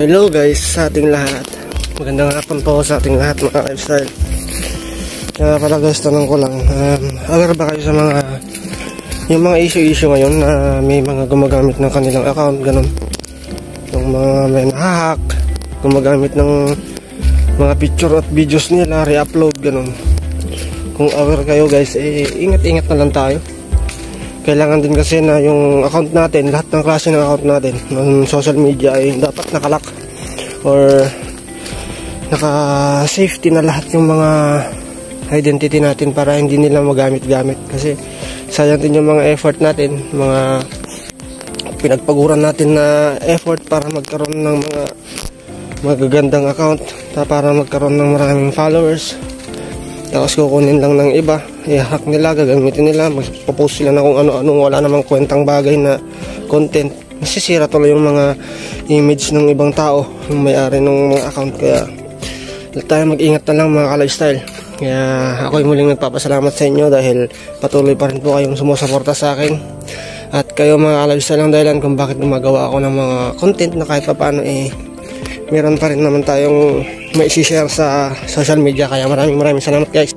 Hello guys sa ating lahat. Magandang hapon po sa ating lahat mga lifestyle. Kaya pala guys, tanong ko lang, aware ba kayo sa yung mga issue ngayon na may mga gumagamit ng kanilang account, ganun? Yung mga may nahahack, gumagamit ng mga picture at videos nila, re-upload, ganun. Kung aware kayo guys, ingat-ingat na lang tayo. Kailangan din kasi na yung account natin, lahat ng klase ng account natin ng social media ay dapat nakalock or naka-safety na lahat yung mga identity natin para hindi nila magamit-gamit. Kasi sayang din yung mga effort natin, mga pinagpaguran natin na effort para magkaroon ng mga magagandang account, para magkaroon ng maraming followers. Tapos kukunin lang ng iba, i-hack nila, gagamitin nila, magpo-post sila na kung ano-anong wala namang kwentang bagay na content. Masisira tuloy yung mga image ng ibang tao, yung may-ari ng mga account. Kaya tayo mag-ingat na lang mga ka-lifestyle. Kaya ako'y muling nagpapasalamat sa inyo dahil patuloy pa rin po kayong sumusuporta sa akin. At kayo mga ka-lifestyle ang dahilan kung bakit gumagawa ako ng mga content na kahit pa paano meron pa rin naman tayong may share sa social media. Kaya maraming salamat guys.